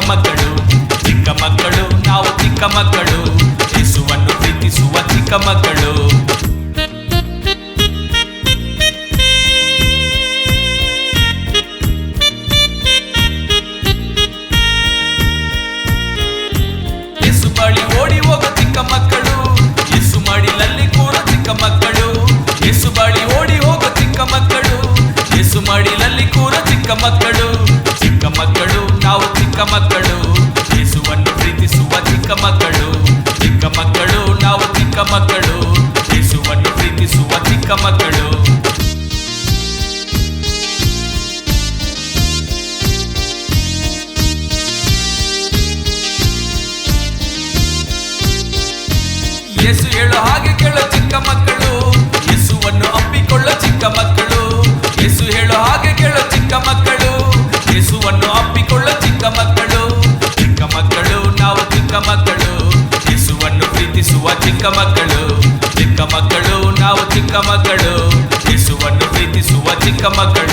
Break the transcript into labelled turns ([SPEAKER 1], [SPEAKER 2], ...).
[SPEAKER 1] ಮಕ್ಕಳು, ಚಿಕ್ಕ ಮಕ್ಕಳು ನಾವು ಚಿಕ್ಕ ಮಕ್ಕಳು, ಯೇಸುವನ್ನು ಪ್ರೀತಿಸುವ ಚಿಕ್ಕ ಮಕ್ಕಳು. ಯೇಸು ಬಳಿ ಓಡಿ ಹೋಗೋ ಚಿಕ್ಕ ಮಕ್ಕಳು, ಯೇಸು ಮಡಿಲಲ್ಲಿ ಕೂರೋ ಚಿಕ್ಕ ಮಕ್ಕಳು, ಯೇಸು ಬಳಿ ಓಡಿ ಹೋಗೋ ಚಿಕ್ಕ ಮಕ್ಕಳು, ಯೇಸು ಮಡಿಲಲ್ಲಿ ಕೂರೋ ಚಿಕ್ಕ ಮಕ್ಕಳು, ಚಿಕ್ಕ ಮಕ್ಕಳು ನಾವು ಚಿಕ್ಕ ಮಕ್ಕಳು, ಯೇಸುವನ್ನು ಪ್ರೀತಿಸುವ ಚಿಕ್ಕ ಮಕ್ಕಳು, ಚಿಕ್ಕ ಮಕ್ಕಳು ನಾವು ಚಿಕ್ಕ ಮಕ್ಕಳು, ಯೇಸುವನ್ನು ಪ್ರೀತಿಸುವ ಚಿಕ್ಕ ಮಕ್ಕಳು. ಯೇಸು ಹೇಳೋ ಹಾಗೆ ಕೇಳೋ ಚಿಕ್ಕ ಮಕ್ಕಳು, ಯೇಸುವನ್ನು ಅಪ್ಪಿಕೊಳ್ಳೋ ಚಿಕ್ಕ ಮಕ್ಕಳು, ಯೇಸು ಹೇಳೋ ಹಾಗೆ ಕೇಳೋ ಚಿಕ್ಕ ಮಕ್ಕಳು, ಯೇಸುವನ್ನು ಅಪ್ಪಿಕೊಳ್ಳೋ ಚಿಕ್ಕ ಮಕ್ಕಳು, ಚಿಕ್ಕ ಮಕ್ಕಳು ನಾವು ಚಿಕ್ಕ ಮಕ್ಕಳು, ಯೇಸುವನ್ನು ಪ್ರೀತಿಸುವ ಚಿಕ್ಕ ಮಕ್ಕಳು, ಚಿಕ್ಕ ಮಕ್ಕಳು ನಾವು ಚಿಕ್ಕ ಮಕ್ಕಳು, ಯೇಸುವನ್ನು ಪ್ರೀತಿಸುವ ಚಿಕ್ಕ ಮಕ್ಕಳು.